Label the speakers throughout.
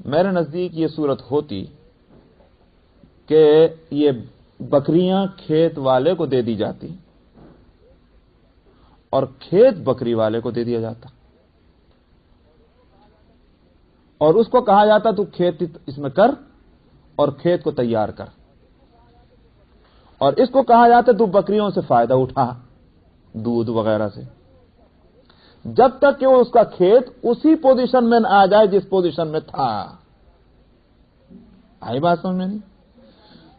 Speaker 1: میرے نزدیک یہ صورت ہوتی کہ یہ بکریاں کھیت والے کو دے دی جاتی اور کھیت بکری والے کو دے دیا جاتا اور اس کو کہا جاتا تو کھیت اس میں کر اور کھیت کو تیار کر، اور اس کو کہا جاتا تو بکریوں سے فائدہ اٹھا دودھ وغیرہ سے، جب تک کہ وہ اس کا کھیت اسی پوزیشن میں نہ آ جائے جس پوزیشن میں تھا۔ آئی بات سمجھ میں نہیں؟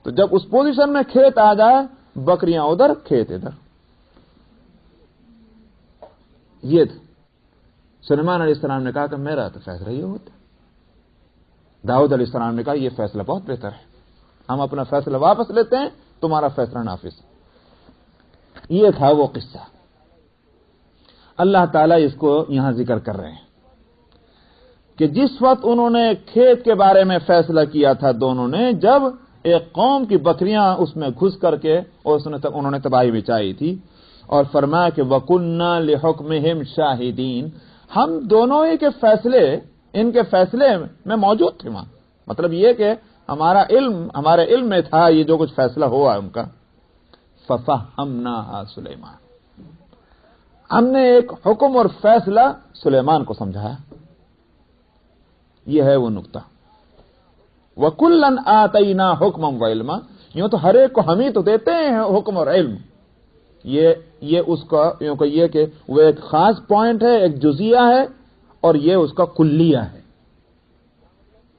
Speaker 1: تو جب اس پوزیشن میں کھیت آ جائے، بکریاں ادھر کھیت ادھر۔ یہ تھا سلیمان علیہ السلام نے کہا کہ میرا تو فیصلہ یہ ہوتا۔ داؤد علیہ السلام نے کہا یہ فیصلہ بہت بہتر ہے، ہم اپنا فیصلہ واپس لیتے ہیں، تمہارا فیصلہ نافذ۔ یہ تھا وہ قصہ، اللہ تعالیٰ اس کو یہاں ذکر کر رہے ہیں کہ جس وقت انہوں نے کھیت کے بارے میں فیصلہ کیا تھا دونوں نے، جب ایک قوم کی بکریاں اس میں گھس کر کے اور انہوں نے تباہی مچائی تھی، اور فرمایا کہ وَكُنَّا لِحُكْمِهِمْ شَاهِدِينَ، ہم دونوں ہی کے فیصلے، ان کے فیصلے میں موجود تھے وہاں۔ مطلب یہ کہ ہمارے علم میں تھا یہ جو کچھ فیصلہ ہوا ان کا۔ فَفَهَّمْنَاهَا سُلَيْمَانَ، ہم نے ایک حکم اور فیصلہ سلیمان کو سمجھایا۔ یہ ہے وہ نقطہ۔ وَكُلًّا آتَيْنَا حُكْمًا وَعِلْمًا، یوں تو ہر ایک کو ہم ہی تو دیتے ہیں حکم اور علم۔ یہ اس کا یوں کہ یہ کہ وہ ایک خاص پوائنٹ ہے، ایک جزیہ ہے، اور یہ اس کا کلیہ ہے۔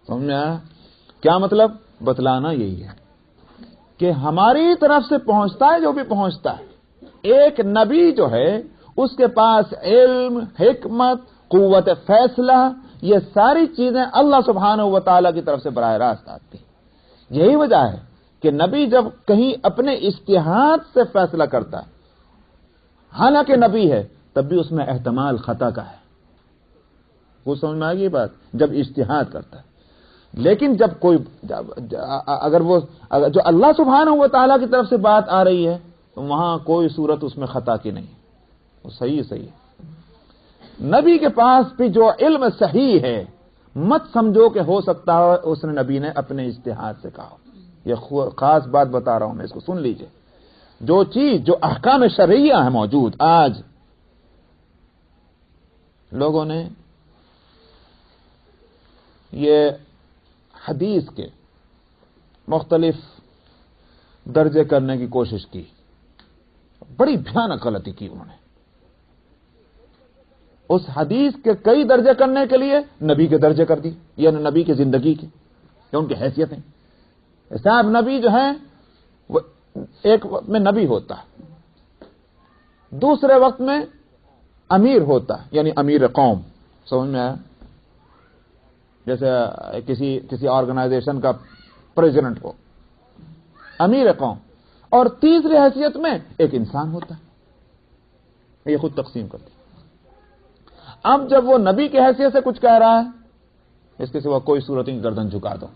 Speaker 1: سمجھ میں آیا؟ کیا مطلب؟ بتلانا یہی ہے کہ ہماری طرف سے پہنچتا ہے جو بھی پہنچتا ہے، ایک نبی جو ہے اس کے پاس علم، حکمت، قوت فیصلہ، یہ ساری چیزیں اللہ سبحانہ و تعالیٰ کی طرف سے براہ راست آتی ہیں۔ یہی وجہ ہے کہ نبی جب کہیں اپنے اجتہاد سے فیصلہ کرتا ہے، حالانکہ نبی ہے، تب بھی اس میں احتمال خطا کا ہے۔ وہ سمجھ میں آ گئی بات؟ جب اجتہاد کرتا ہے، لیکن جب کوئی اگر جو اللہ سبحانہ و تعالیٰ کی طرف سے بات آ رہی ہے تو وہاں کوئی صورت اس میں خطا کی نہیں، وہ صحیح ہے۔ نبی کے پاس بھی جو علم صحیح ہے، مت سمجھو کہ ہو سکتا ہے اس نے نبی نے اپنے اجتہاد سے کہا۔ یہ خاص بات بتا رہا ہوں میں، اس کو سن لیجئے۔ جو چیز، جو احکام شرعیہ ہے موجود، آج لوگوں نے یہ حدیث کے مختلف درجے کرنے کی کوشش کی، بڑی بھیانک غلطی کی انہوں نے۔ اس حدیث کے کئی درجے کرنے کے لیے نبی کے درجے کر دی، یعنی نبی کی زندگی کے، یا ان کی حیثیتیں۔ صاحب نبی جو ہیں وہ ایک وقت میں نبی ہوتا ہے، دوسرے وقت میں امیر ہوتا ہے، یعنی امیر قوم۔ سمجھ میں آیا؟ جیسے کسی آرگنائزیشن کا پریزیڈنٹ ہو، امیر قوم، اور تیسری حیثیت میں ایک انسان ہوتا ہے، یہ خود تقسیم کرتی۔ اب جب وہ نبی کی حیثیت سے کچھ کہہ رہا ہے، اس کے سوا کوئی صورت نہیں، گردن جھکا دو۔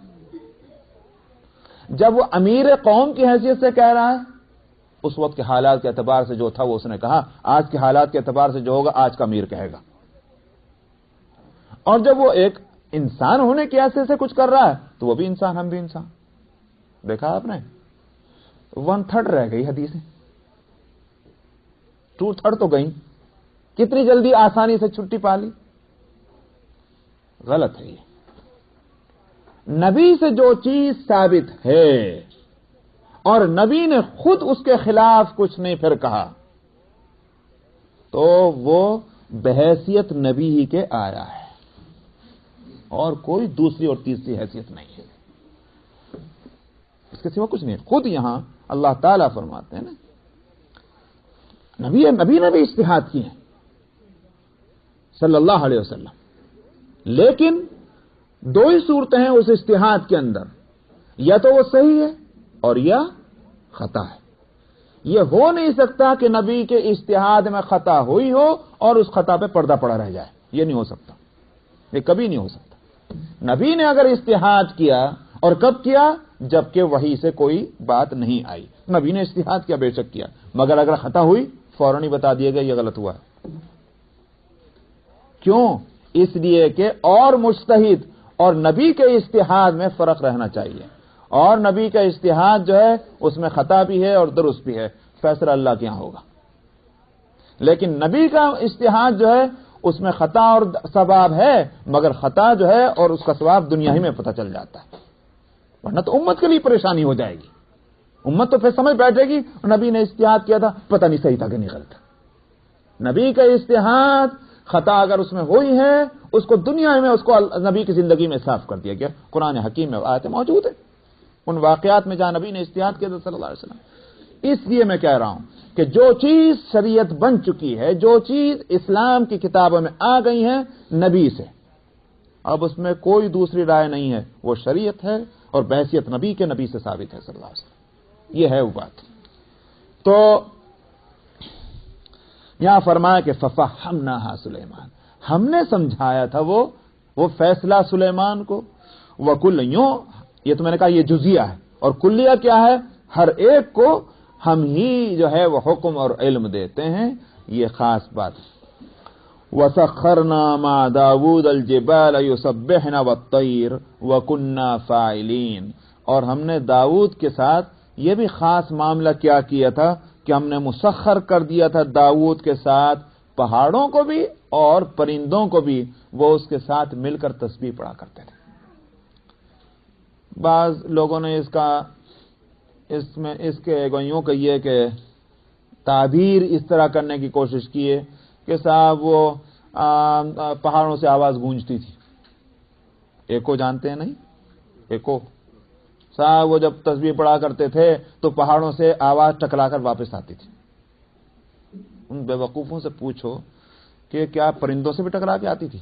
Speaker 1: جب وہ امیر قوم کی حیثیت سے کہہ رہا ہے، اس وقت کے حالات کے اعتبار سے جو تھا وہ اس نے کہا، آج کے حالات کے اعتبار سے جو ہوگا آج کا امیر کہے گا۔ اور جب وہ ایک انسان ہونے کی حیثیت سے کچھ کر رہا ہے تو وہ بھی انسان، ہم بھی انسان۔ دیکھا آپ نے؟ 1/3 رہ گئی حدیثیں، 2/3 تو گئی۔ کتنی جلدی آسانی سے چھٹی پا لی۔ غلط ہے یہ۔ نبی سے جو چیز ثابت ہے اور نبی نے خود اس کے خلاف کچھ نہیں پھر کہا تو وہ بحیثیت نبی ہی کے آیا ہے، اور کوئی دوسری اور تیسری حیثیت نہیں ہے، اس کے سوا کچھ نہیں ہے۔ خود یہاں اللہ تعالیٰ فرماتے ہیں نا، نبی نے بھی اجتہاد کیے ہیں صلی اللہ علیہ وسلم، لیکن 2 ہی صورتیں ہیں اس اجتہاد کے اندر، یا تو وہ صحیح ہے اور یا خطا ہے۔ یہ ہو نہیں سکتا کہ نبی کے اجتہاد میں خطا ہوئی ہو اور اس خطا پہ پردہ پڑا رہ جائے، یہ نہیں ہو سکتا، یہ کبھی نہیں ہو سکتا۔ نبی نے اگر اجتہاد کیا، اور کب کیا؟ جبکہ وحی سے کوئی بات نہیں آئی، نبی نے اجتہاد کیا، بے شک کیا، مگر اگر خطا ہوئی فوراً ہی بتا دیے گا یہ غلط ہوا ہے۔ کیوں؟ اس لیے کہ اور مجتہد اور نبی کے اجتہاد میں فرق رہنا چاہیے، اور نبی کا اجتہاد جو ہے اس میں خطا بھی ہے اور درست بھی ہے، فیصلہ اللہ کے یہاں ہوگا۔ لیکن نبی کا اجتہاد جو ہے اس میں خطا اور ثواب ہے، مگر خطا جو ہے اور اس کا ثواب دنیا ہی میں پتہ چل جاتا ہے، ورنہ تو امت کے لیے پریشانی ہو جائے گی۔ امت تو پھر سمجھ بیٹھے گی نبی نے اجتہاد کیا تھا، پتہ نہیں صحیح تھا کہ نہیں غلط تھا۔ نبی کا اجتہاد خطا اگر اس میں ہوئی ہے، اس کو دنیا میں اس کو نبی کی زندگی میں صاف کر دیا گیا۔ قرآن حکیم میں آیتیں موجود ہیں ان واقعات میں جہاں نبی نے اجتہاد کیا تھا صلی اللہ علیہ وسلم۔ اس لیے میں کہہ رہا ہوں کہ جو چیز شریعت بن چکی ہے، جو چیز اسلام کی کتابوں میں آ گئی ہے نبی سے، اب اس میں کوئی دوسری رائے نہیں ہے، وہ شریعت ہے اور بحیثیت نبی کے نبی سے ثابت ہے صلی اللہ علیہ وسلم۔ یہ ہے وہ بات۔ تو یہاں فرمایا کہ ففہمناہا سلیمان، ہم نے سمجھایا تھا وہ فیصلہ سلیمان کو۔ وکل، یوں یہ تو میں نے کہا یہ جزیہ ہے، اور کلیہ کیا ہے؟ ہر ایک کو ہم ہی جو ہے وہ حکم اور علم دیتے ہیں، یہ خاص بات ہے۔ وَسَخَّرْنَا مَعَ دَاوُودَ الْجِبَالَ يُسَبِّحْنَ وَالطَّيْرَ وَكُنَّا فَاعِلِينَ، اور ہم نے داؤد کے ساتھ یہ بھی خاص معاملہ کیا تھا کہ ہم نے مسخر کر دیا تھا داؤد کے ساتھ پہاڑوں کو بھی اور پرندوں کو بھی، وہ اس کے ساتھ مل کر تسبیح پڑھا کرتے تھے۔ بعض لوگوں نے اس کے یوں کہیے کہ تعبیر اس طرح کرنے کی کوشش کی ہے کہ صاحب وہ پہاڑوں سے آواز گونجتی تھی۔ ایکو جانتے ہیں نہیں؟ ایکو صاحب وہ جب تسبیح پڑھا کرتے تھے تو پہاڑوں سے آواز ٹکرا کر واپس آتی تھی۔ ان بے وقوفوں سے پوچھو کہ کیا پرندوں سے بھی ٹکرا کے آتی تھی؟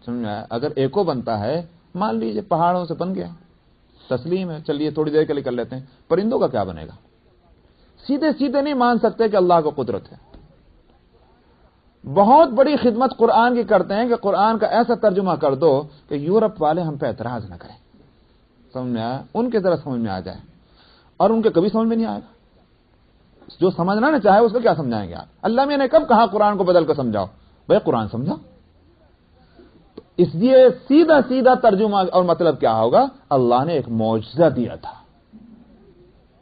Speaker 1: سمجھا؟ اگر ایکو بنتا ہے، مان لیجئے پہاڑوں سے بن گیا، تسلیم ہے، چلیے تھوڑی دیر کے لیے کر لیتے ہیں، پرندوں کا کیا بنے گا؟ سیدھے نہیں مان سکتے کہ اللہ کو قدرت ہے۔ بہت بڑی خدمت قرآن کی کرتے ہیں کہ قرآن کا ایسا ترجمہ کر دو کہ یورپ والے ہم پہ اعتراض نہ کریں، سمجھ میں آیا؟ ان کے ذرا سمجھ میں آ جائے، اور ان کے کبھی سمجھ میں نہیں آئے گا۔ جو سمجھنا نہ چاہے اس کو کیا سمجھائیں گے آپ؟ اللہ میں نے کب کہا قرآن کو بدل کر سمجھاؤ؟ بھائی قرآن سمجھا۔ اس لیے سیدھا ترجمہ اور مطلب کیا ہوگا؟ اللہ نے ایک معجزہ دیا تھا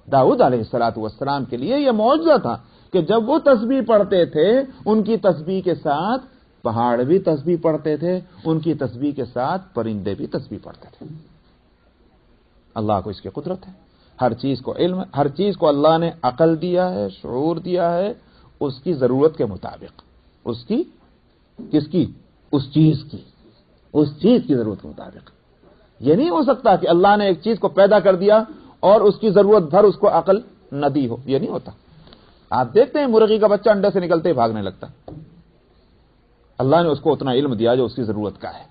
Speaker 1: داؤد علیہ السلام کے لیے، یہ معجزہ تھا کہ جب وہ تسبیح پڑھتے تھے ان کی تسبیح کے ساتھ پہاڑ بھی تسبیح پڑھتے تھے، ان کی تسبیح کے ساتھ پرندے بھی تسبیح پڑھتے تھے۔ اللہ کو اس کی قدرت ہے، ہر چیز کو علم ہے، ہر چیز کو اللہ نے عقل دیا ہے، شعور دیا ہے، اس کی ضرورت کے مطابق، اس کی کس کی؟ اس چیز کی ضرورت کے مطابق۔ یہ نہیں ہو سکتا کہ اللہ نے ایک چیز کو پیدا کر دیا اور اس کی ضرورت بھر اس کو عقل نہ دی ہو، یہ نہیں ہوتا۔ آپ دیکھتے ہیں مرغی کا بچہ انڈے سے نکلتے ہی بھاگنے لگتا، اللہ نے اس کو اتنا علم دیا جو اس کی ضرورت کا ہے۔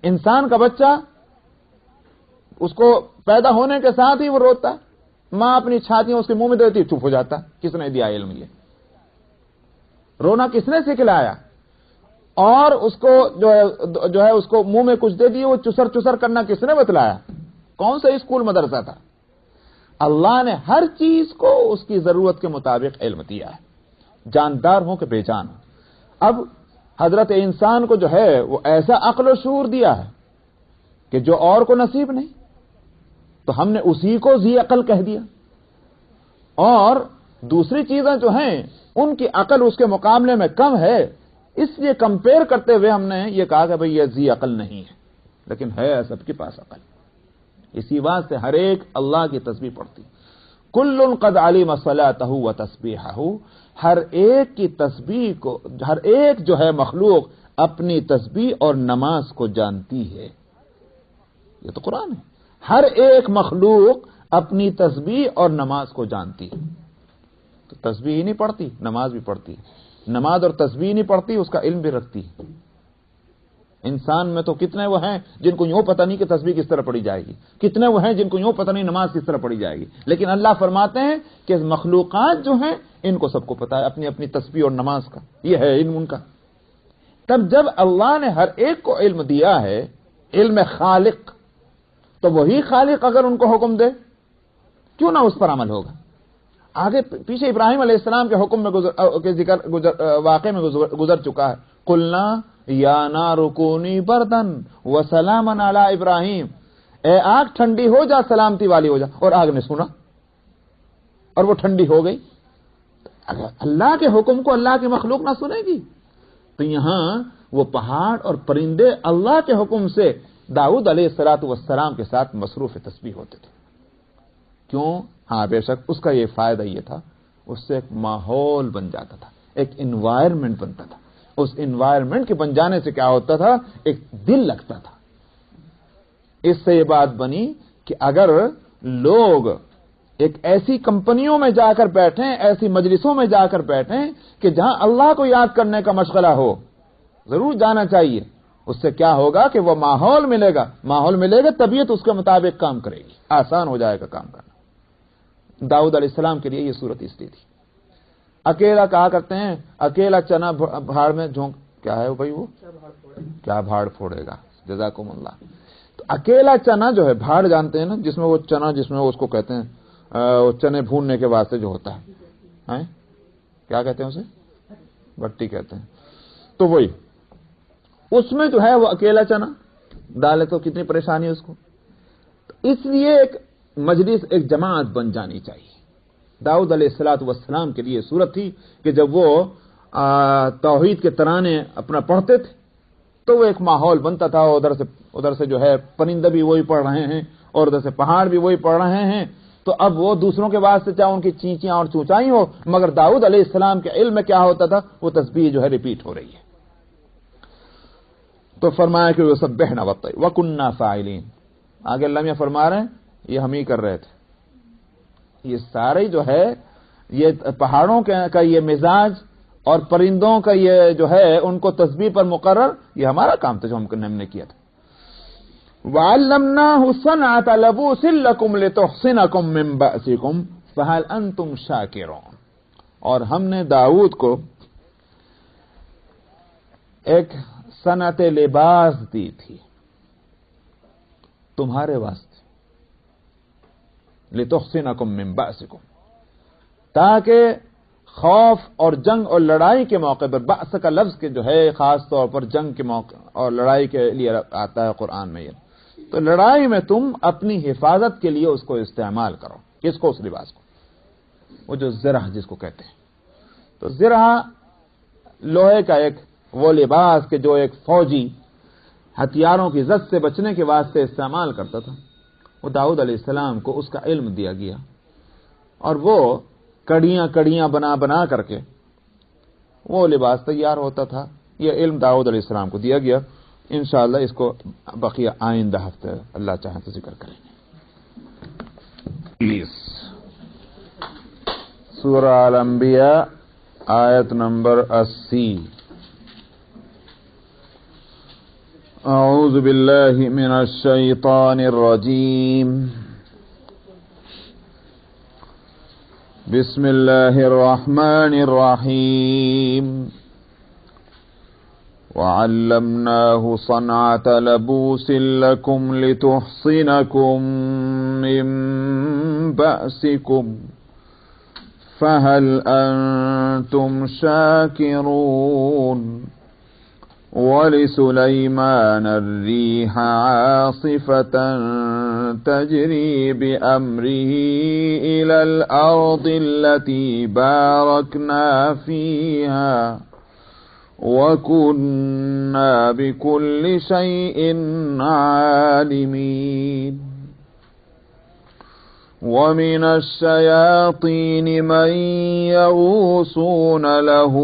Speaker 1: انسان کا بچہ اس کو پیدا ہونے کے ساتھ ہی وہ روتا ہے، ماں اپنی چھاتیاں اس کے منہ میں دیتی، چپ ہو جاتا۔ کس نے دیا علم؟ یہ رونا کس نے سکھلایا؟ اور اس کو جو ہے اس کو منہ میں کچھ دے دیے، وہ چسر کرنا کس نے بتلایا؟ کون سا اسکول مدرسہ تھا؟ اللہ نے ہر چیز کو اس کی ضرورت کے مطابق علم دیا ہے، جاندار ہو کہ بے جان ہو۔ اب حضرت انسان کو جو ہے وہ ایسا عقل و شعور دیا ہے کہ جو اور کو نصیب نہیں، تو ہم نے اسی کو ذی عقل کہہ دیا، اور دوسری چیزیں جو ہیں ان کی عقل اس کے مقابلے میں کم ہے، اس لیے کمپیئر کرتے ہوئے ہم نے یہ کہا کہ بھئی یہ ذی عقل نہیں ہے، لیکن ہے سب کے پاس عقل۔ اسی بات سے ہر ایک اللہ کی تسبیح پڑھتی، کل قد علم صلاتہ و تسبیحہ، ہر ایک کی تسبیح کو، ہر ایک جو ہے مخلوق اپنی تسبیح اور نماز کو جانتی ہے۔ یہ تو قرآن ہے، ہر ایک مخلوق اپنی تسبیح اور نماز کو جانتی ہے۔ تو تسبیح ہی نہیں پڑھتی، نماز بھی پڑھتی، نماز اور تسبیح نہیں پڑھتی، اس کا علم بھی رکھتی۔ انسان میں تو کتنے وہ ہیں جن کو یوں پتہ نہیں کہ تسبیح کس طرح پڑھی جائے گی، کتنے وہ ہیں جن کو یوں پتہ نہیں نماز کس طرح پڑھی جائے گی، لیکن اللہ فرماتے ہیں کہ مخلوقات جو ہیں ان کو سب کو پتہ ہے اپنی اپنی تسبیح اور نماز کا، یہ ہے علم ان کا۔ تب جب اللہ نے ہر ایک کو علم دیا ہے، علم خالق، تو وہی خالق اگر ان کو حکم دے کیوں نہ اس پر عمل ہوگا؟ آگے پیچھے ابراہیم علیہ السلام کے حکم میں واقعے میں گزر چکا ہے، قلنا یا نار کونی بردن وسلاما علی ابراہیم، اے آگ ٹھنڈی ہو جا، سلامتی والی ہو جا، اور آگ نے سنا اور وہ ٹھنڈی ہو گئی۔ اگر اللہ کے حکم کو اللہ کی مخلوق نہ سنے گی، تو یہاں وہ پہاڑ اور پرندے اللہ کے حکم سے داؤد علیہ السلام کے ساتھ مصروف تسبیح ہوتے تھے۔ کیوں؟ ہاں بے شک اس کا یہ فائدہ یہ تھا، اس سے ایک ماحول بن جاتا تھا، ایک انوائرمنٹ بنتا تھا۔ اس انوائرمنٹ کے بن جانے سے کیا ہوتا تھا؟ ایک دل لگتا تھا۔ اس سے یہ بات بنی کہ اگر لوگ ایک ایسی کمپنیوں میں جا کر بیٹھیں، ایسی مجلسوں میں جا کر بیٹھیں کہ جہاں اللہ کو یاد کرنے کا مشغلہ ہو، ضرور جانا چاہیے۔ اس سے کیا ہوگا کہ وہ ماحول ملے گا، طبیعت اس کے مطابق کام کرے گی، آسان ہو جائے گا کام کرنا۔ داؤد علیہ السلام کے لیے یہ صورت اس لیے تھی۔ اکیلا کہا کرتے ہیں، اکیلا چنا بھاڑ میں جھونک، کیا ہے بھائی وہ کیا بھاڑ پھوڑے گا، جزاکم اللہ۔ تو اکیلا چنا جو ہے، بھاڑ جانتے ہیں نا، جس میں وہ چنا، جس میں وہ اس کو کہتے ہیں وہ چنے بھوننے کے واسطے جو ہوتا ہے، کیا کہتے ہیں اسے؟ بٹی کہتے ہیں۔ تو وہی اس میں جو ہے وہ اکیلا چنا ڈالے تو کتنی پریشانی اس کو۔ تو اس لیے ایک مجلس، ایک جماعت بن جانی چاہیے۔ داؤد علیہ السلام کے لیے صورت تھی کہ جب وہ توحید کے ترانے اپنا پڑھتے تھے تو وہ ایک ماحول بنتا تھا، ادھر سے جو ہے پرندے بھی وہی پڑھ رہے ہیں اور ادھر سے پہاڑ بھی وہی پڑھ رہے ہیں۔ تو اب وہ دوسروں کے واسطے چاہے ان کی چینچیاں اور چونچائی ہو، مگر داؤد علیہ السلام کے علم میں کیا ہوتا تھا؟ وہ تسبیح جو ہے ریپیٹ ہو رہی ہے۔ تو فرمایا کہ وسبحنا وکنا فاعلین۔ آگے اللہ میاں فرما رہے ہیں یہ ہم ہی کر رہے تھے۔ یہ سارے جو ہے، یہ پہاڑوں کا یہ مزاج اور پرندوں کا یہ جو ہے ان کو تسبیح پر مقرر، یہ ہمارا کام تھا جو ہم نے کیا تھا۔ وَعَلَّمْنَاهُ صَنْعَةَ لَبُوسٍ لَكُمْ لِتُحْصِنَكُمْ مِنْ بَأْسِكُمْ فَهَلْ أَنْتُمْ شَاكِرُونَ۔ اور ہم نے داؤد کو ایک صنعت لباس دی تھی تمہارے واسطے، لِتُحْصِنَكُمْ مِنْ بَأْسِكُمْ، تاکہ خوف اور جنگ اور لڑائی کے موقع پر، بأس کا لفظ کے جو ہے خاص طور پر جنگ کے موقع اور لڑائی کے لیے آتا ہے قرآن میں، یہ تو لڑائی میں تم اپنی حفاظت کے لیے اس کو استعمال کرو۔ کس کو؟ اس لباس کو، وہ جو زرہ جس کو کہتے ہیں۔ تو زرہ لوہے کا ایک وہ لباس کہ جو ایک فوجی ہتھیاروں کی زد سے بچنے کے واسطے استعمال کرتا تھا، وہ داؤد علیہ السلام کو اس کا علم دیا گیا، اور وہ کڑیاں بنا کر کے وہ لباس تیار ہوتا تھا۔ یہ علم داؤد علیہ السلام کو دیا گیا۔ انشاءاللہ اس کو بقیہ آئندہ ہفتے اللہ چاہے تو ذکر کریں گے۔ پلیز سورہ الانبیاء آیت نمبر 80۔ اعوذ باللہ من الشیطان الرجیم، بسم اللہ الرحمن الرحیم۔ وَعَلَّمْنَاهُ صَنْعَةَ لَبُوسٍ لَكُمْ لِتُحْصِنَكُمْ مِنْ بَأْسِكُمْ فَهَلْ أَنْتُمْ شَاكِرُونَ۔ وَلِسُلَيْمَانَ الرِّيحَ عَاصِفَةً تَجْرِي بِأَمْرِهِ إِلَى الْأَرْضِ الَّتِي بَارَكْنَا فِيهَا وَكُنَّا بِكُلِّ شَيْءٍ عَالِمِينَ۔ وَمِنَ الشَّيَاطِينِ مَن يَغُوصُونَ لَهُ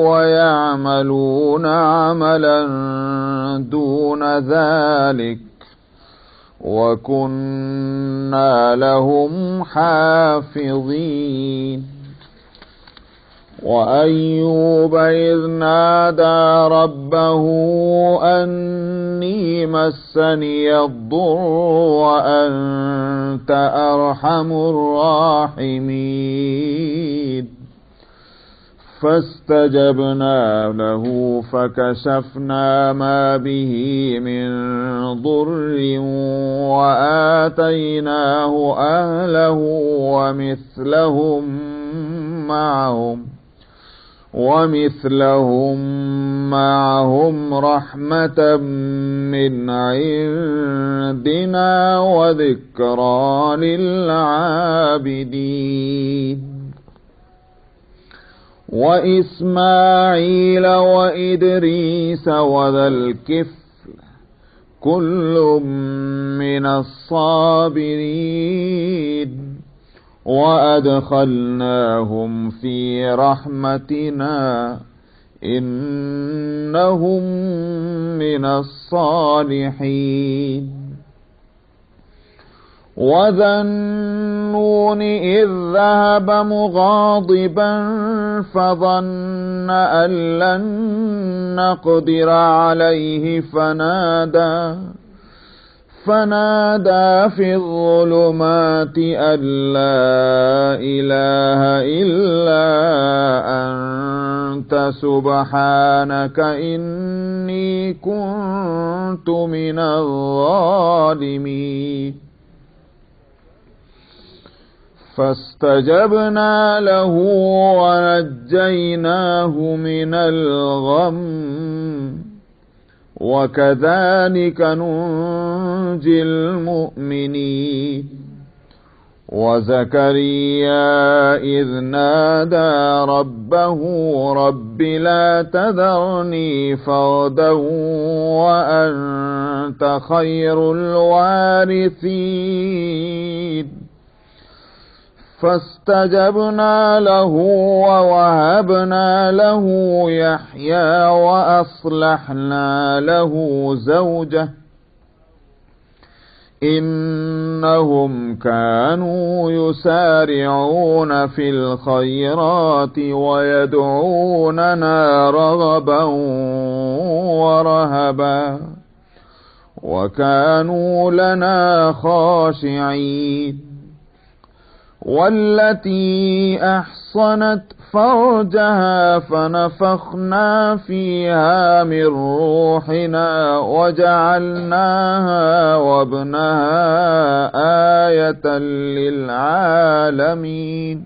Speaker 1: وَيَعْمَلُونَ عَمَلًا دُونَ ذَلِكَ وَكُنَّا لَهُمْ حَافِظِينَ۔ وَأَيُّوبَ إِذْ نَادَى رَبَّهُ أَنِّي مَسَّنِيَ الضُّرُّ وَأَنْتَ أَرْحَمُ الراحمين فاستجبنا له فكشفنا ما به من ضر وآتيناه أهله ومثلهم معهم ومثلهم معهم رحمة من عندنا وذكرى للعابدين وإسماعيل وإدريس وذا الكفل كل من الصابرين وأدخلناهم في رحمتنا إنهم من الصالحين وذا النون إذ ذهب مغاضبا فظن أن لن نقدر عليه فنادى في الظلمات أن لا إله إلا أنت سبحانك إني كنت من الظالمين فاستجبنا له ونجيناه من الغم وكذلك ننجي المؤمنين وزكريا إذ نادى ربه رب لا تذرني فردا وأنت خير الوارثين فاستجبنا له ووهبنا له يحيى وأصلحنا له زوجه إنهم كانوا يسارعون في الخيرات ويدعوننا رغبا ورهبا وكانوا لنا خاشعين والتي أحصنت فرجها فنفخنا فيها من روحنا وجعلناها وابنها آية للعالمين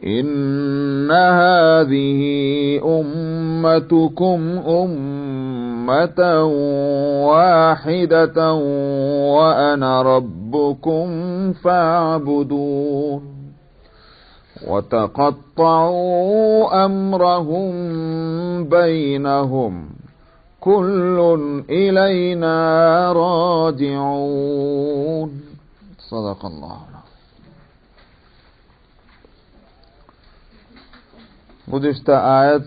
Speaker 1: إن هذه أمتكم أمة واحدة وأنا ربكم فاعبدون وتقطعوا أمرهم بينهم كل إلينا راجعون صدق الله. گزشتہ آیت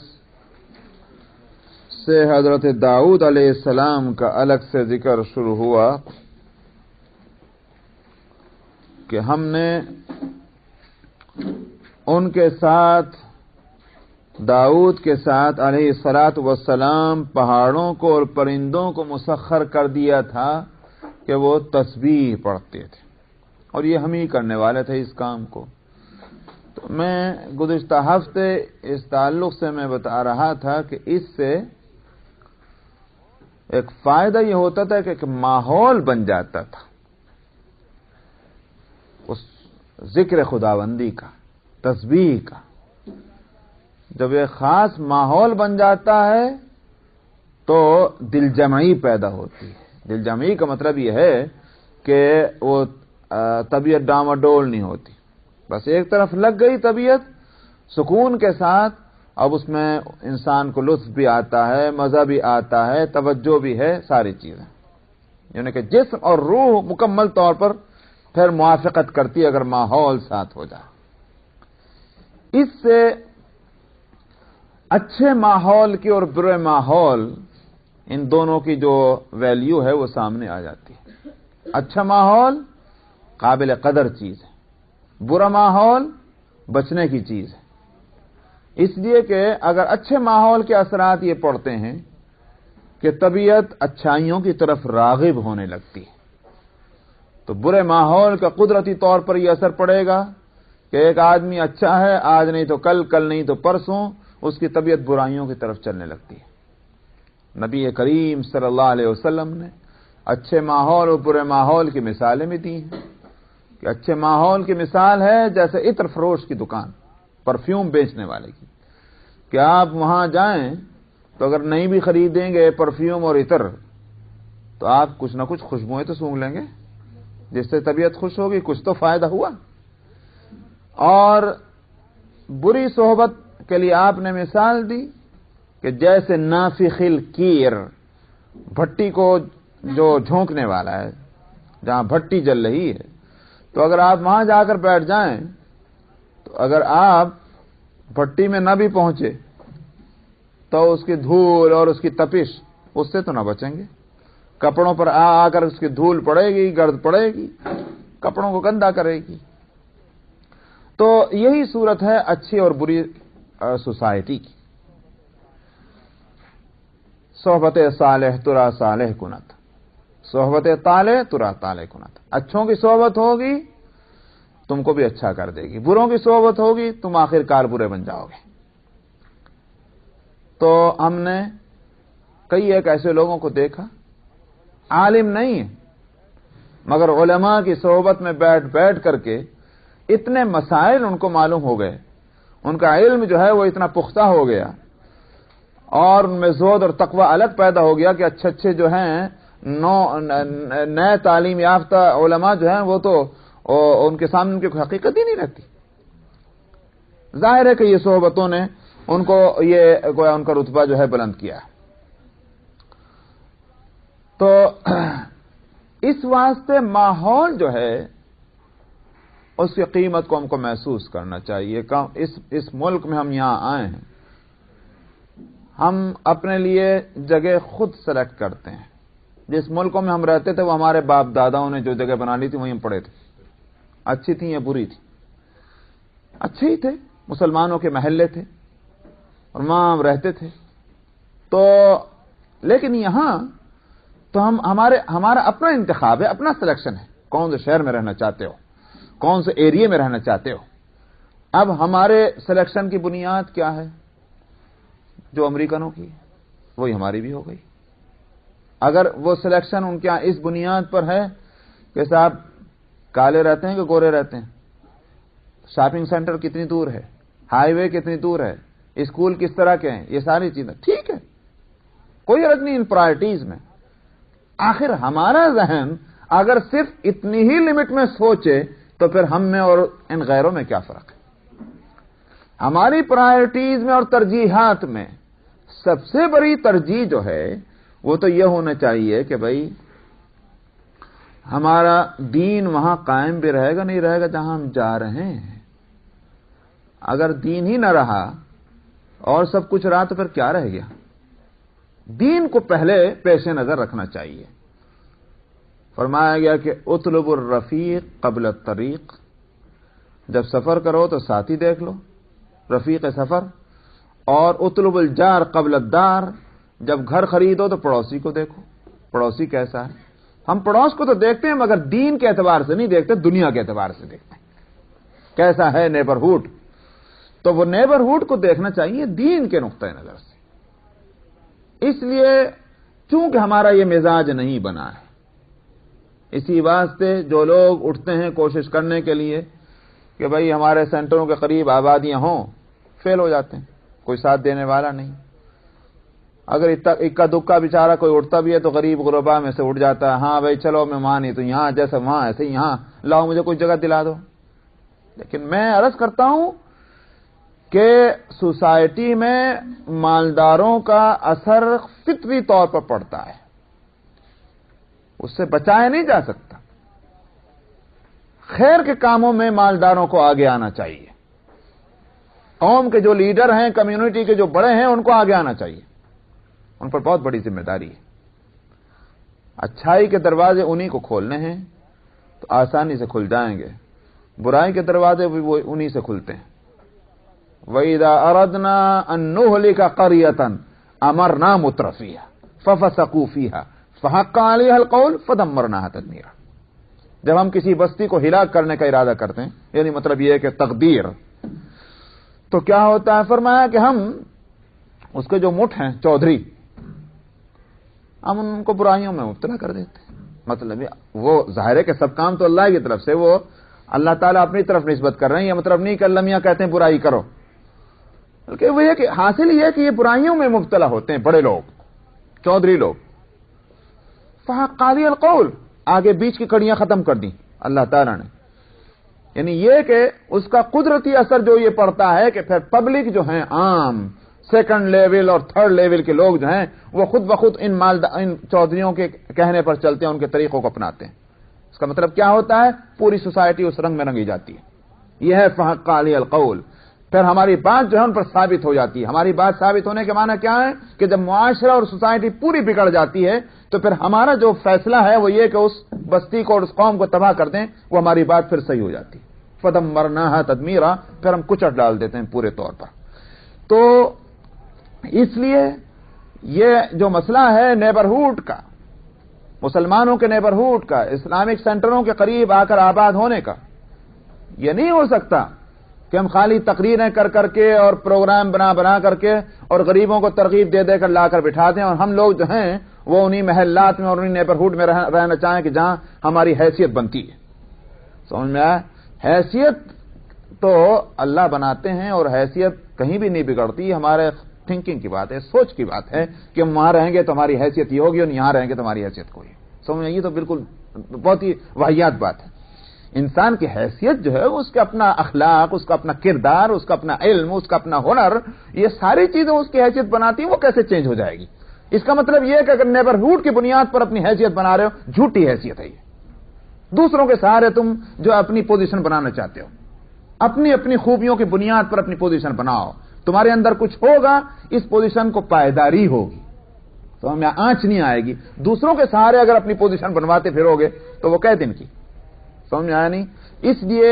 Speaker 1: سے حضرت داؤد علیہ السلام کا الگ سے ذکر شروع ہوا کہ ہم نے ان کے ساتھ داؤد کے ساتھ علیہ الصلاۃ والسلام پہاڑوں کو اور پرندوں کو مسخر کر دیا تھا کہ وہ تسبیح پڑھتے تھے اور یہ ہم ہی کرنے والے تھے اس کام کو. تو میں گزشتہ ہفتے اس تعلق سے میں بتا رہا تھا کہ اس سے ایک فائدہ یہ ہوتا تھا کہ ایک ماحول بن جاتا تھا اس ذکر خداوندی کا، تسبیح کا. جب ایک خاص ماحول بن جاتا ہے تو دل جمعی پیدا ہوتی ہے. دل جمعی کا مطلب یہ ہے کہ وہ طبیعت ڈاماڈول نہیں ہوتی، بس ایک طرف لگ گئی طبیعت سکون کے ساتھ. اب اس میں انسان کو لطف بھی آتا ہے، مزہ بھی آتا ہے، توجہ بھی ہے، ساری چیزیں، یعنی کہ جسم اور روح مکمل طور پر پھر موافقت کرتی ہے اگر ماحول ساتھ ہو جائے. اس سے اچھے ماحول کی اور برے ماحول ان دونوں کی جو ویلیو ہے وہ سامنے آ جاتی ہے. اچھا ماحول قابل قدر چیز ہے، برا ماحول بچنے کی چیز ہے. اس لیے کہ اگر اچھے ماحول کے اثرات یہ پڑتے ہیں کہ طبیعت اچھائیوں کی طرف راغب ہونے لگتی ہے، تو برے ماحول کا قدرتی طور پر یہ اثر پڑے گا کہ ایک آدمی اچھا ہے، آج نہیں تو کل، کل نہیں تو پرسوں اس کی طبیعت برائیوں کی طرف چلنے لگتی ہے. نبی کریم صلی اللہ علیہ وسلم نے اچھے ماحول اور برے ماحول کی مثالیں بھی دی ہیں کہ اچھے ماحول کی مثال ہے جیسے عطر فروش کی دکان، پرفیوم بیچنے والے کی، کہ آپ وہاں جائیں تو اگر نہیں بھی خریدیں گے پرفیوم اور عطر تو آپ کچھ نہ کچھ خوشبوئیں تو سونگھ لیں گے، جس سے طبیعت خوش ہوگی، کچھ تو فائدہ ہوا۔ اور بری صحبت کے لیے آپ نے مثال دی کہ جیسے نافخ الکیر، بھٹی کو جو جھونکنے والا ہے، جہاں بھٹی جل رہی ہے، تو اگر آپ وہاں جا کر بیٹھ جائیں تو اگر آپ بھٹی میں نہ بھی پہنچے تو اس کی دھول اور اس کی تپش اس سے تو نہ بچیں گے، کپڑوں پر آ کر اس کی دھول پڑے گی، گرد پڑے گی، کپڑوں کو گندا کرے گی۔ تو یہی صورت ہے اچھی اور بری سوسائٹی کی۔ صحبت صالح ترا صالح کنت، صحبت طالح ترا طالح کنت۔ اچھوں کی صحبت ہوگی تم کو بھی اچھا کر دے گی، بروں کی صحبت ہوگی تم آخر کار برے بن جاؤ گے۔ تو ہم نے کئی ایک ایسے لوگوں کو دیکھا، عالم نہیں ہے مگر علماء کی صحبت میں بیٹھ بیٹھ کر کے اتنے مسائل ان کو معلوم ہو گئے، ان کا علم جو ہے وہ اتنا پختہ ہو گیا اور ان میں زہد اور تقوی الگ پیدا ہو گیا کہ اچھے اچھے جو ہیں نئے تعلیم یافتہ علماء جو ہیں وہ تو ان کے سامنے ان کی کوئی حقیقت ہی نہیں رہتی۔ ظاہر ہے کہ یہ صحبتوں نے ان کو یہ گویا ان کا رتبہ جو ہے بلند کیا ہے۔ تو اس واسطے ماحول جو ہے اس کی قیمت کو ہم کو محسوس کرنا چاہیے۔ اس ملک میں ہم یہاں آئے ہیں، ہم اپنے لیے جگہ خود سلیکٹ کرتے ہیں۔ جس ملکوں میں ہم رہتے تھے وہ ہمارے باپ داداؤں نے جو جگہ بنا لی تھی وہیں ہم پڑے تھے، اچھی تھی یا بری تھی، اچھے ہی تھے، مسلمانوں کے محلے تھے اور وہاں ہم رہتے تھے۔ تو لیکن یہاں تو ہمارا اپنا انتخاب ہے، اپنا سلیکشن ہے، کون سے شہر میں رہنا چاہتے ہو، کون سے ایریے میں رہنا چاہتے ہو۔ اب ہمارے سلیکشن کی بنیاد کیا ہے؟ جو امریکنوں کی وہی ہماری بھی ہو گئی۔ اگر وہ سلیکشن ان کے یہاں اس بنیاد پر ہے کہ صاحب کالے رہتے ہیں کہ گورے رہتے ہیں، شاپنگ سینٹر کتنی دور ہے، ہائی وے کتنی دور ہے، اسکول کس طرح کے ہیں، یہ ساری چیزیں ٹھیک ہے، کوئی حرج نہیں ان پرائرٹیز میں۔ آخر ہمارا ذہن اگر صرف اتنی ہی لمٹ میں سوچے تو پھر ہم میں اور ان غیروں میں کیا فرق ہے؟ ہماری پرائرٹیز میں اور ترجیحات میں سب سے بڑی ترجیح جو ہے وہ تو یہ ہونا چاہیے کہ بھائی ہمارا دین وہاں قائم بھی رہے گا نہیں رہے گا جہاں ہم جا رہے ہیں۔ اگر دین ہی نہ رہا اور سب کچھ رہا تو پھر کیا رہ گیا؟ دین کو پہلے پیش نظر رکھنا چاہیے۔ فرمایا گیا کہ اطلب الرفیق قبل الطریق، جب سفر کرو تو ساتھی دیکھ لو، رفیق سفر، اور اطلب الجار قبل الدار، جب گھر خریدو تو پڑوسی کو دیکھو، پڑوسی کیسا ہے۔ ہم پڑوس کو تو دیکھتے ہیں مگر دین کے اعتبار سے نہیں دیکھتے، دنیا کے اعتبار سے دیکھتے ہیں کیسا ہے نیبرہوڈ۔ تو وہ نیبرہوڈ کو دیکھنا چاہیے دین کے نقطۂ نظر سے۔ اس لیے چونکہ ہمارا یہ مزاج نہیں بنا ہے، اسی واسطے جو لوگ اٹھتے ہیں کوشش کرنے کے لیے کہ بھئی ہمارے سینٹروں کے قریب آبادیاں ہوں، فیل ہو جاتے ہیں، کوئی ساتھ دینے والا نہیں۔ اگر اکا دکا بیچارہ کوئی اٹھتا بھی ہے تو غریب غربا میں سے اٹھ جاتا ہے، ہاں بھائی چلو میں وہاں نہیں تو یہاں، جیسا وہاں ایسے یہاں، لاؤ مجھے کوئی جگہ دلا دو۔ لیکن میں عرض کرتا ہوں کہ سوسائٹی میں مالداروں کا اثر فطری طور پر پڑتا ہے، اس سے بچایا نہیں جا سکتا۔ خیر کے کاموں میں مالداروں کو آگے آنا چاہیے، قوم کے جو لیڈر ہیں، کمیونٹی کے جو بڑے ہیں، ان کو آگے آنا چاہیے، ان پر بہت بڑی ذمہ داری ہے۔ اچھائی کے دروازے انہی کو کھولنے ہیں تو آسانی سے کھل جائیں گے، برائی کے دروازے بھی وہ انہی سے کھلتے ہیں۔ وَإِذَا أَرَدْنَا أَن نُهْلِكَ قَرْيَةً أَمَرْنَا مُتْرَفِيهَا فَفَسَقُوا فِيهَا فَحَقَّ عَلَيْهَا الْقَوْلُ فَدَمَّرْنَاهَا تَدْمِيرًا۔ جب ہم کسی بستی کو ہلاک کرنے کا ارادہ کرتے ہیں، یعنی مطلب یہ ہے کہ تقدیر، تو کیا ہوتا ہے؟ فرمایا کہ ہم اس کے جو مٹھ ہیں چودھری، ہم ان کو برائیوں میں مبتلا کر دیتے ہیں۔ مطلب وہ ظاہر ہے کہ سب کام تو اللہ کی طرف سے، وہ اللہ تعالیٰ اپنی طرف نسبت کر رہے ہیں، یہ مطلب نہیں کہ اللہ میاں کہتے ہیں برائی کرو، بلکہ وہ یہ کہ حاصل یہ ہے کہ یہ برائیوں میں مبتلا ہوتے ہیں بڑے لوگ، چودھری لوگ. فحق علی القول، آگے بیچ کی کڑیاں ختم کر دیں اللہ تعالیٰ نے. یعنی یہ کہ اس کا قدرتی اثر جو یہ پڑتا ہے کہ پھر پبلک جو ہیں، عام سیکنڈ لیول اور تھرڈ لیول کے لوگ جو ہیں، وہ خود بخود ان چودھریوں کے کہنے پر چلتے ہیں، ان کے طریقوں کو اپناتے ہیں. اس کا مطلب کیا ہوتا ہے؟ پوری سوسائٹی اس رنگ میں رنگی جاتی ہے. یہ ہے فحق علی القول. پھر ہماری بات جو ہے ان پر ثابت ہو جاتی ہے. ہماری بات ثابت ہونے کے معنی کیا ہے؟ کہ جب معاشرہ اور سوسائٹی پوری بگڑ جاتی ہے تو پھر ہمارا جو فیصلہ ہے وہ یہ کہ اس بستی کو اور اس قوم کو تباہ کر دیں، وہ ہماری بات پھر صحیح ہو جاتی ہے. فدمرناها تدمیرا، پھر ہم کچل ڈال دیتے ہیں پورے طور پر. تو اس لیے یہ جو مسئلہ ہے نیبرہوڈ کا، مسلمانوں کے نیبرہوڈ کا، اسلامک سینٹروں کے قریب آ کر آباد ہونے کا، یہ نہیں ہو سکتا کہ ہم خالی تقریریں کر کر کے اور پروگرام بنا کر کے اور غریبوں کو ترغیب دے کر لا کر بٹھا دیں، اور ہم لوگ جو ہیں وہ انہی محلات میں اور انہی نیبرہوڈ میں رہنا چاہیں کہ جہاں ہماری حیثیت بنتی ہے. سمجھ میں آیا؟ حیثیت تو اللہ بناتے ہیں اور حیثیت کہیں بھی نہیں بگڑتی. ہمارے تھنکنگ کی بات ہے، سوچ کی بات ہے کہ ہم وہاں رہیں گے تو ہماری حیثیت یہ ہوگی اور یہاں رہیں گے تو ہماری حیثیت کوئی. سمجھ میں؟ یہ تو بالکل بہت ہی واہیات بات ہے. انسان کی حیثیت جو ہے اس کا اپنا اخلاق، اس کا اپنا کردار، اس کا اپنا علم، اس کا اپنا ہنر، یہ ساری چیزیں اس کی حیثیت بناتی ہیں. وہ کیسے چینج ہو جائے گی؟ اس کا مطلب یہ ہے کہ اگر نیبرہوڈ کی بنیاد پر اپنی حیثیت بنا رہے ہو، جھوٹی حیثیت ہے یہ. دوسروں کے سہارے تم جو اپنی پوزیشن بنانا چاہتے ہو، اپنی خوبیوں کی بنیاد پر اپنی پوزیشن بناؤ. تمہارے اندر کچھ ہوگا، اس پوزیشن کو پائیداری ہوگی، تو ہمیں آنچ نہیں آئے گی. دوسروں کے سہارے اگر اپنی پوزیشن بنواتے پھرو گے تو وہ کئی دن کی. سمجھ میں آیا نہیں؟ اس لیے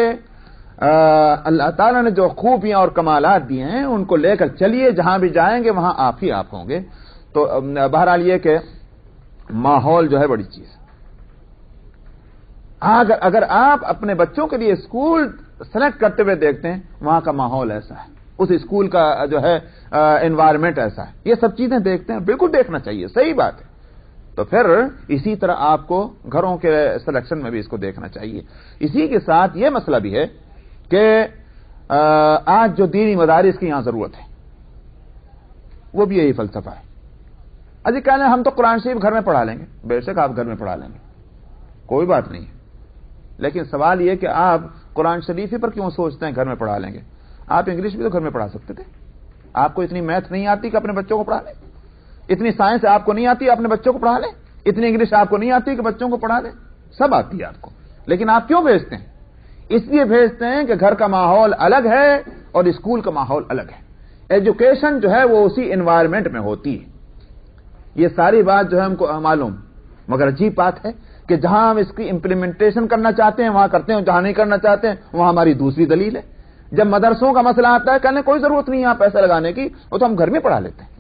Speaker 1: اللہ تعالیٰ نے جو خوبیاں اور کمالات دیے ہیں ان کو لے کر چلیے، جہاں بھی جائیں گے وہاں آپ ہی آپ ہوں گے. تو بہرحال یہ کہ ماحول جو ہے بڑی چیز. اگر آپ اپنے بچوں کے لیے اسکول سلیکٹ کرتے ہوئے دیکھتے ہیں، وہاں کا ماحول ایسا ہے، اس اسکول کا جو ہے انوائرمنٹ ایسا ہے، یہ سب چیزیں دیکھتے ہیں، بالکل دیکھنا چاہیے، صحیح بات ہے. تو پھر اسی طرح آپ کو گھروں کے سلیکشن میں بھی اس کو دیکھنا چاہیے. اسی کے ساتھ یہ مسئلہ بھی ہے کہ آج جو دینی مدارس کی یہاں ضرورت ہے وہ بھی یہی فلسفہ ہے. اجی کہنے ہم تو قرآن شریف گھر میں پڑھا لیں گے. بے شک آپ گھر میں پڑھا لیں گے، کوئی بات نہیں ہے، لیکن سوال یہ کہ آپ قرآن شریف پر کیوں سوچتے ہیں گھر میں پڑھا لیں گے؟ آپ انگلش بھی تو گھر میں پڑھا سکتے تھے. آپ کو اتنی میتھ نہیں آتی کہ اپنے بچوں کو پڑھا لیں؟ اتنی سائنس آپ کو نہیں آتی اپنے بچوں کو پڑھا لیں؟ اتنی انگلش آپ کو نہیں آتی کہ بچوں کو پڑھا لیں؟ سب آتی ہے آپ کو، لیکن آپ کیوں بھیجتے ہیں؟ اس لیے بھیجتے ہیں کہ گھر کا ماحول الگ ہے اور اسکول کا ماحول الگ ہے. ایجوکیشن جو ہے وہ اسی انوائرمنٹ میں ہوتی ہے. یہ ساری بات جو ہے ہم کو معلوم، مگر عجیب بات ہے کہ جہاں ہم اس کی امپلیمنٹیشن کرنا چاہتے ہیں وہاں کرتے ہیں، جہاں نہیں کرنا چاہتے ہیں وہاں ہماری دوسری دلیل ہے. جب مدرسوں کا مسئلہ آتا ہے کہنے کوئی ضرورت نہیں ہے پیسہ لگانے کی، وہ تو ہم گھر میں پڑھا لیتے ہیں.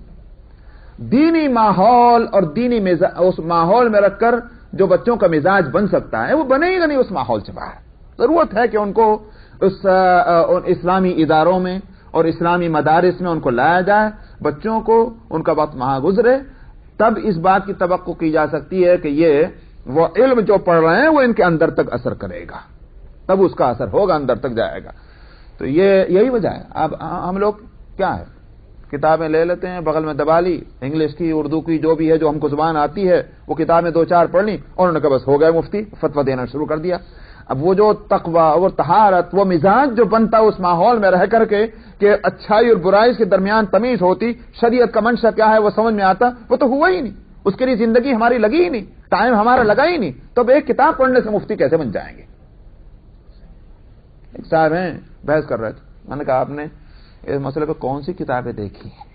Speaker 1: دینی ماحول اور دینی اس ماحول میں رکھ کر جو بچوں کا مزاج بن سکتا ہے وہ بنے گا نہیں اس ماحول سے باہر. ضرورت ہے کہ ان کو اس اسلامی اداروں میں اور اسلامی مدارس میں ان کو لایا جائے، بچوں کو ان کا وقت وہاں گزرے، تب اس بات کی توقع کی جا سکتی ہے کہ یہ وہ علم جو پڑھ رہے ہیں وہ ان کے اندر تک اثر کرے گا، تب اس کا اثر ہوگا، اندر تک جائے گا. تو یہی وجہ ہے. اب ہم لوگ کیا ہے، کتابیں لے لیتے ہیں، بغل میں دبا لی، انگلش کی اردو کی جو بھی ہے جو ہم کو زبان آتی ہے وہ کتابیں دو چار پڑھ لی اور انہوں نے کہا بس ہو گئے مفتی، فتویٰ دینا شروع کر دیا. اب وہ جو تقوی اور طہارت، وہ مزاج جو بنتا اس ماحول میں رہ کر کے کہ اچھائی اور برائی کے درمیان تمیز ہوتی، شریعت کا منشا کیا ہے وہ سمجھ میں آتا، وہ تو ہوا ہی نہیں. اس کے لیے زندگی ہماری لگی ہی نہیں، ٹائم ہمارا لگا ہی نہیں. تو اب ایک کتاب پڑھنے سے مفتی کیسے بن جائیں گے؟ ایک صاحب ہیں بحث کر رہے تھے، میں نے کہا آپ نے اس مسئلے پہ کون سی کتابیں دیکھی ہیں؟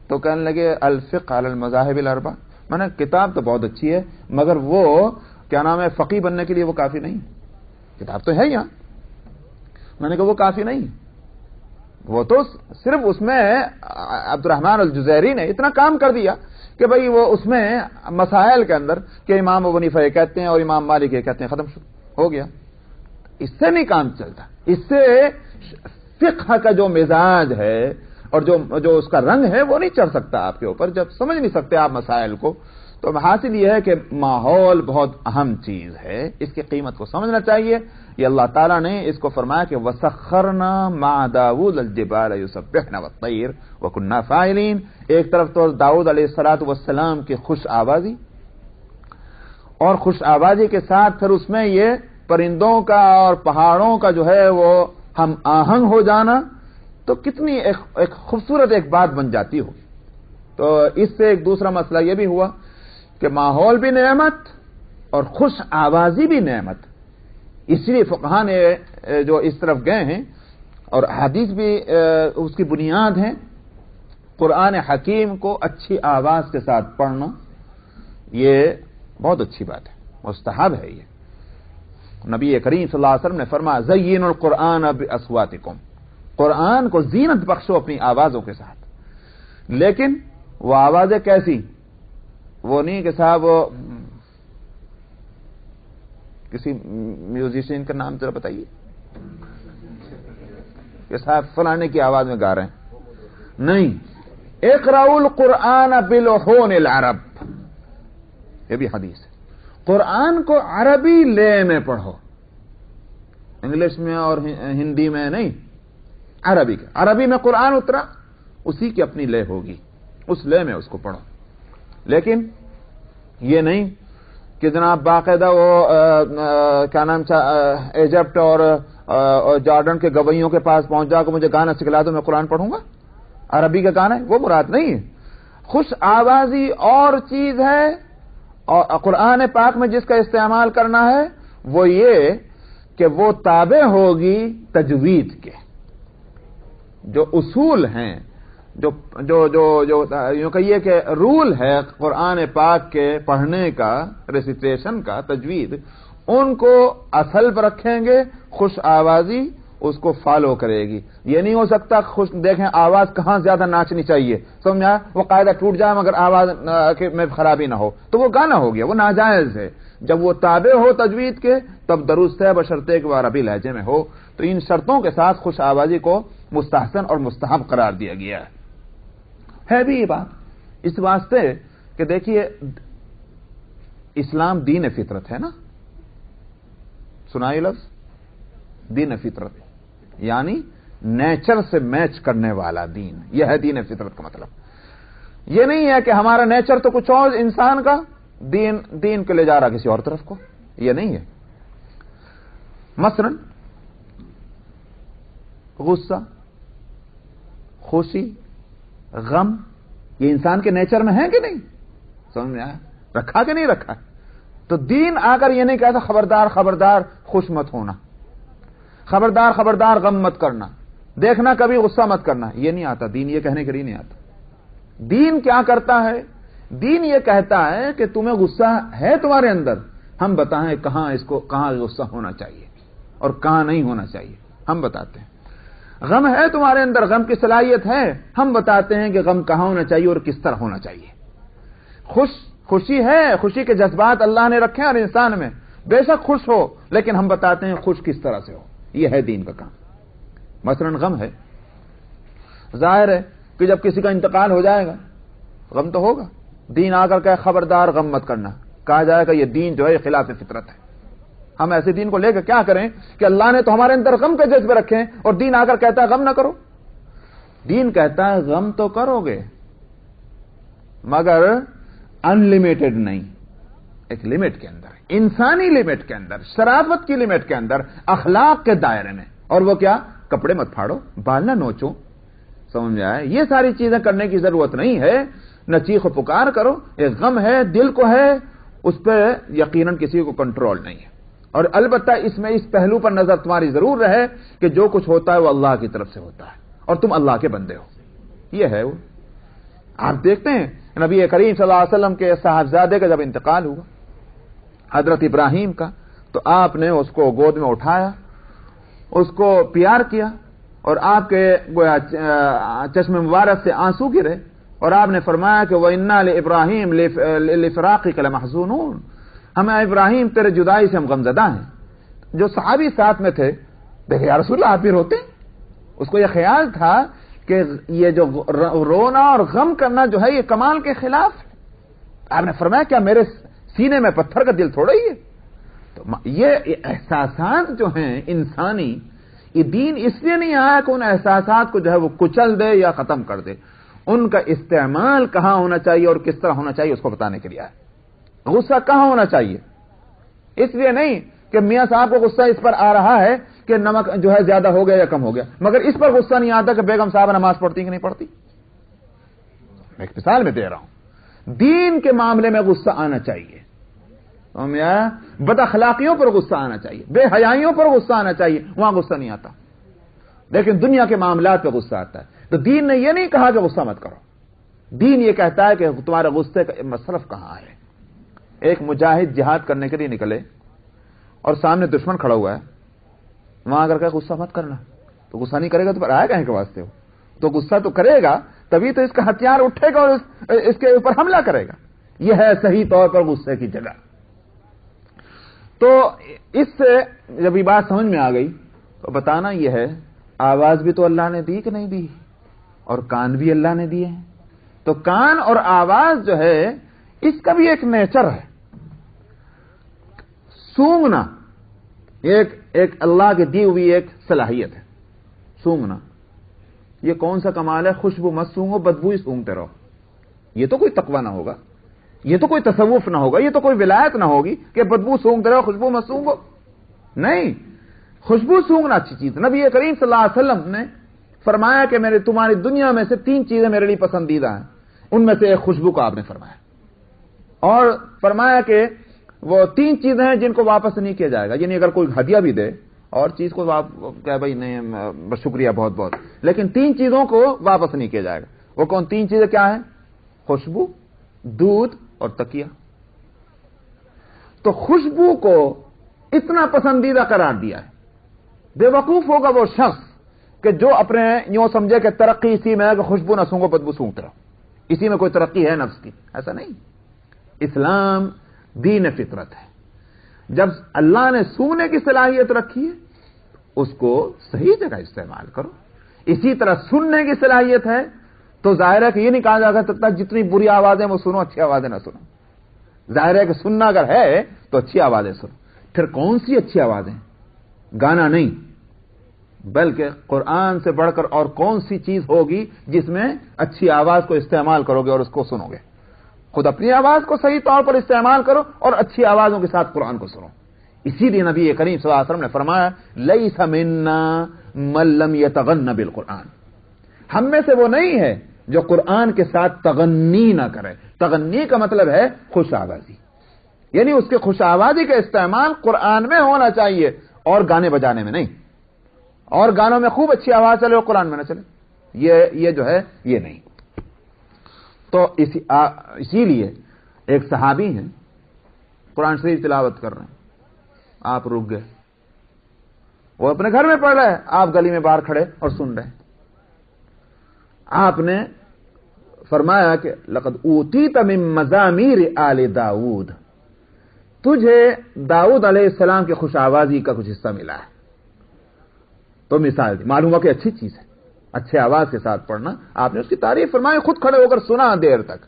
Speaker 1: تو کہنے لگے الفقہ علی المذاہب الاربع. میں نے کتاب تو بہت اچھی ہے مگر وہ کیا نام ہے فقیہ بننے کے لیے وہ کافی نہیں. کتاب تو ہے یہاں، میں نے کہا وہ کافی نہیں، وہ تو صرف اس میں عبد الرحمن الجزیری نے اتنا کام کر دیا کہ بھئی وہ اس میں مسائل کے اندر کہ امام ابو حنیفہ یہ کہتے ہیں اور امام مالک یہ کہتے ہیں، ختم ہو گیا. اس سے نہیں کام چلتا. اس سے فقہ کا جو مزاج ہے اور جو اس کا رنگ ہے وہ نہیں چڑھ سکتا آپ کے اوپر. جب سمجھ نہیں سکتے آپ مسائل کو تو حاصل یہ ہے کہ ماحول بہت اہم چیز ہے، اس کی قیمت کو سمجھنا چاہیے. یہ اللہ تعالیٰ نے اس کو فرمایا کہ وَسَخَّرْنَا مَعَ دَاوُودَ الْجِبَالَ يُسَبِّحْنَ وَالطَّيْرَ وَكُنَّا فَاعِلِينَ. ایک طرف تو داؤد علیہ السلام کی خوش آوازی، اور خوش آوازی کے ساتھ پھر اس میں یہ پرندوں کا اور پہاڑوں کا جو ہے وہ ہم آہنگ ہو جانا، تو کتنی ایک خوبصورت ایک بات بن جاتی ہو. تو اس سے ایک دوسرا مسئلہ یہ بھی ہوا کہ ماحول بھی نعمت اور خوش آوازی بھی نعمت. اس لیے فقہاء نے جو اس طرف گئے ہیں، اور حدیث بھی اس کی بنیاد ہے، قرآن حکیم کو اچھی آواز کے ساتھ پڑھنا یہ بہت اچھی بات ہے، مستحب ہے. یہ نبی کریم صلی اللہ علیہ وسلم نے فرمایا زینوا القرآن باصواتکم، قرآن کو زینت بخشو اپنی آوازوں کے ساتھ. لیکن وہ آوازیں کیسی؟ وہ نہیں کہ صاحب کسی میوزیشین کا نام ذرا بتائیے کہ صاحب فلانے کی آواز میں گا رہے ہیں. نہیں، اقرأوا القرآن بلحون العرب، یہ بھی حدیث ہے. قرآن کو عربی لے میں پڑھو، انگلش میں اور ہندی میں نہیں، عربی میں قرآن اترا، اسی کی اپنی لے ہوگی، اس لے میں اس کو پڑھو. لیکن یہ نہیں کہ جناب باقاعدہ وہ کیا نام ایجپٹ اور جارڈن کے گویوں کے پاس پہنچ جا کہ مجھے گانا سکھلا دو میں قرآن پڑھوں گا. عربی کا گانا ہے، وہ مراد نہیں ہے. خوش آوازی اور چیز ہے، اور قرآن پاک میں جس کا استعمال کرنا ہے وہ یہ کہ وہ تابع ہوگی تجوید کے جو اصول ہیں، جو جو جو جو یوں کہیے کہ رول ہے قرآن پاک کے پڑھنے کا، ریسیٹیشن کا، تجوید، ان کو اصل پر رکھیں گے. خوش آوازی اس کو فالو کرے گی. یہ نہیں ہو سکتا دیکھیں آواز کہاں زیادہ ناچنی چاہیے، سمجھا، وہ قاعدہ ٹوٹ جائے مگر آواز میں خرابی نہ ہو تو وہ گانا ہو گیا، وہ ناجائز ہے. جب وہ تابع ہو تجوید کے تب درست ہے، بشرطے کہ وہ عربی لہجے میں ہو. تو ان شرطوں کے ساتھ خوش آوازی کو مستحسن اور مستحب قرار دیا گیا ہے بھی یہ بات اس واسطے کہ دیکھیے اسلام دین فطرت ہے نا، سنائی لفظ دین فطرت، یعنی نیچر سے میچ کرنے والا دین، یہ ہے دین فطرت کا مطلب. یہ نہیں ہے کہ ہمارا نیچر تو کچھ اور انسان کا، دین کے لے جا رہا کسی اور طرف کو، یہ نہیں ہے. مثلا غصہ، خوشی، غم، یہ انسان کے نیچر میں ہے کہ نہیں؟ سمجھ میں آیا؟ رکھا کہ نہیں رکھا؟ تو دین آ کر یہ نہیں کہتا خبردار خبردار خوش مت ہونا، خبردار خبردار غم مت کرنا، دیکھنا کبھی غصہ مت کرنا، یہ نہیں آتا. دین یہ کہنے کے لیے نہیں آتا. دین کیا کرتا ہے؟ دین یہ کہتا ہے کہ تمہیں غصہ ہے تمہارے اندر، ہم بتائیں کہاں غصہ ہونا چاہیے اور کہاں نہیں ہونا چاہیے، ہم بتاتے ہیں. غم ہے تمہارے اندر، غم کی صلاحیت ہے، ہم بتاتے ہیں کہ غم کہاں ہونا چاہیے اور کس طرح ہونا چاہیے. خوشی ہے، خوشی کے جذبات اللہ نے رکھے ہر انسان میں، بے شک خوش ہو، لیکن ہم بتاتے ہیں خوش کس طرح سے ہو. یہ ہے دین کا کام. مثلا غم ہے، ظاہر ہے کہ جب کسی کا انتقال ہو جائے گا غم تو ہوگا. دین آ کر کہ خبردار غم مت کرنا، کہا جائے گا یہ دین جو ہے خلاف فطرت ہے. ہم ایسے دین کو لے کے کیا کریں کہ اللہ نے تو ہمارے اندر غم کے جذبے رکھے ہیں اور دین آ کر کہتا ہے غم نہ کرو. دین کہتا ہے غم تو کرو گے مگر انلمیٹڈ نہیں، ایک لمٹ کے اندر، انسانی لمٹ کے اندر، شرافت کی لمٹ کے اندر، اخلاق کے دائرے میں. اور وہ کیا؟ کپڑے مت پھاڑو، بال نہ نوچو، سمجھ میں آئے؟ یہ ساری چیزیں کرنے کی ضرورت نہیں ہے. نہ چیخ و پکار کرو. ایک غم ہے، دل کو ہے، اس پہ یقیناً کسی کو کنٹرول نہیں ہے. اور البتہ اس میں اس پہلو پر نظر تمہاری ضرور رہے کہ جو کچھ ہوتا ہے وہ اللہ کی طرف سے ہوتا ہے اور تم اللہ کے بندے ہو. یہ ہے وہ. آپ دیکھتے ہیں نبی کریم صلی اللہ علیہ وسلم کے صاحبزادے کا جب انتقال ہوا حضرت ابراہیم کا، تو آپ نے اس کو گود میں اٹھایا، اس کو پیار کیا، اور آپ کے گویا چشم مبارک سے آنسو گرے، اور آپ نے فرمایا کہ وَإِنَّا لِإِبْرَاهِيمَ لِفِرَاقِكَ لَمَحْزُونُونَ، ہمیں ابراہیم تیرے جدائی سے ہم غمزدہ ہیں. جو صحابی ساتھ میں تھے دیکھے یا رسول اللہ آپ بھی روتے. اس کو یہ خیال تھا کہ یہ جو رونا اور غم کرنا جو ہے یہ کمال کے خلاف ہے. آپ نے فرمایا کیا میرے سینے میں پتھر کا دل تھوڑا ہی ہے؟ تو یہ احساسات جو ہیں انسانی، یہ دین اس لیے نہیں آیا کہ ان احساسات کو جو ہے وہ کچل دے یا ختم کر دے، ان کا استعمال کہاں ہونا چاہیے اور کس طرح ہونا چاہیے اس کو بتانے کے لیے آیا۔ غصہ کہاں ہونا چاہیے، اس لیے نہیں کہ میاں صاحب کو غصہ اس پر آ رہا ہے کہ نمک جو ہے زیادہ ہو گیا یا کم ہو گیا، مگر اس پر غصہ نہیں آتا کہ بیگم صاحب نماز پڑھتی کہ نہیں پڑھتی۔ میں ایک مثال میں دے رہا ہوں، دین کے معاملے میں غصہ آنا چاہیے، بد اخلاقیوں پر غصہ آنا چاہیے، بے حیائیوں پر غصہ آنا چاہیے، وہاں غصہ نہیں آتا، لیکن دنیا کے معاملات پہ غصہ آتا ہے۔ تو دین نے یہ نہیں کہا کہ غصہ مت کرو، دین یہ کہتا ہے کہ تمہارے غصے کا مصرف کہاں ہے۔ ایک مجاہد جہاد کرنے کے لیے نکلے اور سامنے دشمن کھڑا ہوا ہے، وہاں اگر کہ غصہ مت کرنا، تو غصہ نہیں کرے گا تو پھر آئے کہیں کے واسطے ہو؟ تو غصہ تو کرے گا، تبھی تو اس کا ہتھیار اٹھے گا اور اس کے اوپر حملہ کرے گا۔ یہ ہے صحیح طور پر غصے کی جگہ۔ تو اس سے جب یہ بات سمجھ میں آ گئی تو بتانا یہ ہے، آواز بھی تو اللہ نے دی کہ نہیں دی، اور کان بھی اللہ نے دیے ہیں۔ تو کان اور آواز جو ہے اس کا بھی ایک نیچر ہے۔ سونگنا ایک اللہ کی دی ہوئی ایک صلاحیت ہے، سونگنا۔ یہ کون سا کمال ہے، خوشبو مت سونگو، بدبو ہی سونگتے رہو۔ یہ تو کوئی تقوی نہ ہوگا، یہ تو کوئی تصوف نہ ہوگا، یہ تو کوئی ولایت نہ ہوگی کہ بدبو سونگتے رہو، خوشبو مت سونگو۔ نہیں، خوشبو سونگنا اچھی چیز۔ نبی کریم صلی اللہ علیہ وسلم نے فرمایا کہ میرے تمہاری دنیا میں سے 3 چیزیں میرے لیے پسندیدہ ہیں، ان میں سے ایک خوشبو کو آپ نے فرمایا، اور فرمایا کہ وہ 3 چیزیں ہیں جن کو واپس نہیں کیا جائے گا، یعنی اگر کوئی ہدیہ بھی دے اور چیز کو کہ بھائی نہیں شکریہ بہت بہت، لیکن 3 چیزوں کو واپس نہیں کیا جائے گا۔ وہ کون 3 چیزیں کیا ہیں؟ خوشبو، دودھ اور تکیہ۔ تو خوشبو کو اتنا پسندیدہ قرار دیا ہے، بے وقوف ہوگا وہ شخص کہ جو اپنے یوں سمجھے کہ ترقی اسی میں ہے کہ خوشبو نہ سونگو بدبو سونگتے رہو، اسی میں کوئی ترقی ہے نفس کی۔ ایسا نہیں، اسلام دین فطرت ہے۔ جب اللہ نے سونگنے کی صلاحیت رکھی ہے اس کو صحیح جگہ استعمال کرو۔ اسی طرح سننے کی صلاحیت ہے تو ظاہر ہے کہ یہ نہیں کہا جا سکتا جتنی بری آوازیں وہ سنو، اچھی آوازیں نہ سنو۔ ظاہر ہے کہ سننا اگر ہے تو اچھی آوازیں سنو۔ پھر کون سی اچھی آوازیں؟ گانا نہیں، بلکہ قرآن سے بڑھ کر اور کون سی چیز ہوگی جس میں اچھی آواز کو استعمال کرو گے اور اس کو سنو گے؟ خود اپنی آواز کو صحیح طور پر استعمال کرو اور اچھی آوازوں کے ساتھ قرآن کو سنو۔ اسی لیے نبی کریم صلی اللہ علیہ وسلم نے فرمایا لیس منا من لم یتغن بالقرآن، ہم میں سے وہ نہیں ہے جو قرآن کے ساتھ تغنی نہ کرے۔ تغنی کا مطلب ہے خوش آوازی، یعنی اس کے خوش آوازی کا استعمال قرآن میں ہونا چاہیے اور گانے بجانے میں نہیں، اور گانوں میں خوب اچھی آواز چلے اور قرآن میں نہ چلے، یہ جو ہے یہ نہیں۔ تو اسی لیے ایک صحابی ہیں قرآن شریف تلاوت کر رہے ہیں، آپ رک گئے، وہ اپنے گھر میں پڑھ رہے ہیں، آپ گلی میں باہر کھڑے اور سن رہے ہیں۔ آپ نے فرمایا کہ لقد اوتیت من مزامیر آل داؤد، تجھے داؤد علیہ السلام کے خوش آوازی کا کچھ حصہ ملا ہے۔ تو مثال دی، معلوم ہوا کہ اچھی چیز ہے، اچھے آواز کے ساتھ پڑھنا۔ آپ نے اس کی تعریف فرمائی، خود کھڑے ہو کر سنا دیر تک۔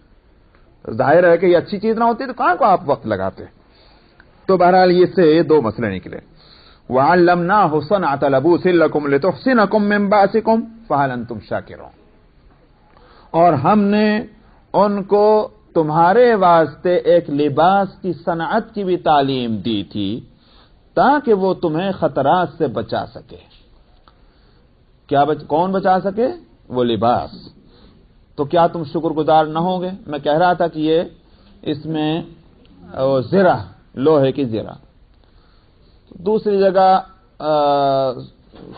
Speaker 1: ظاہر ہے کہ یہ اچھی چیز نہ ہوتی تو کہاں کو آپ وقت لگاتے۔ تو بہرحال یہ سے 2 مسئلے نکلے۔ وَعَلَّمْنَاهُ صَنْعَةَ لَبُوسٍ لَكُمْ لِتُحْصِنَكُم مِّن بَأْسِكُمْ فَهَلْ أَنتُمْ شَاكِرُونَ، اور ہم نے ان کو تمہارے واسطے ایک لباس کی صنعت کی بھی تعلیم دی تھی تاکہ وہ تمہیں خطرات سے بچا سکے۔ کون بچا سکے؟ وہ لباس۔ تو کیا تم شکر گزار نہ ہوں گے؟ میں کہہ رہا تھا کہ یہ اس میں زرہ، لوہے کی زرہ۔ دوسری جگہ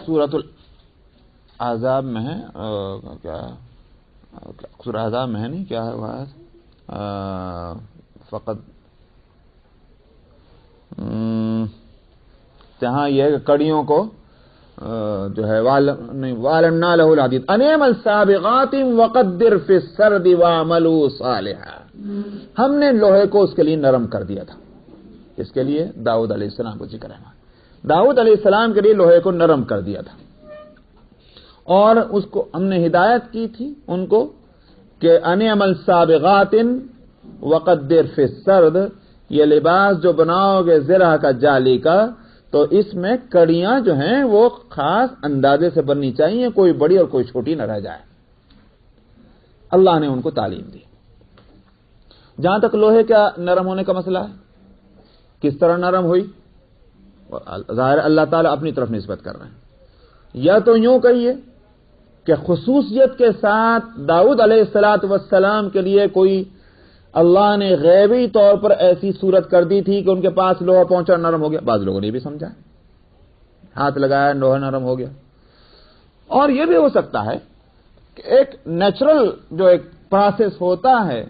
Speaker 1: سورۃ الاحزاب میں ہے، کیا سورۃ الاحزاب میں ہے نہیں، کیا ہے وہ فقط جہاں یہ ہے کہ کڑیوں کو جو ہے وَعَلَمْنَا لَهُ الْحَدِيدَ أَنِ اعْمَلْ سَابِغَاتٍ وَقَدِّرْ فِي السَّرْدِ وَاعْمَلُوا صَالِحًا، ہم نے لوہے کو اس کے لیے نرم کر دیا تھا۔ اس کے لیے داؤد علیہ السلام کو ذکر ہے، داؤد علیہ السلام کے لیے لوہے کو نرم کر دیا تھا، اور اس کو ہم نے ہدایت کی تھی ان کو کہ ان عمل سابغات وقدر فی السرد، یہ لباس جو بناؤ گے زرہ کا جالی کا، تو اس میں کڑیاں جو ہیں وہ خاص اندازے سے بننی چاہیے، کوئی بڑی اور کوئی چھوٹی نہ رہ جائے۔ اللہ نے ان کو تعلیم دی۔ جہاں تک لوہے کا نرم ہونے کا مسئلہ ہے، کس طرح نرم ہوئی؟ ظاہر اللہ تعالیٰ اپنی طرف نسبت کر رہے ہیں۔ یا تو یوں کہیے کہ خصوصیت کے ساتھ داؤد علیہ الصلوۃ والسلام کے لیے کوئی اللہ نے غیبی طور پر ایسی صورت کر دی تھی کہ ان کے پاس لوہا پہنچا نرم ہو گیا۔ بعض لوگوں نے یہ بھی سمجھا، ہاتھ لگایا لوہا نرم ہو گیا۔ اور یہ بھی ہو سکتا ہے کہ ایک نیچرل جو ایک پروسیس ہوتا ہے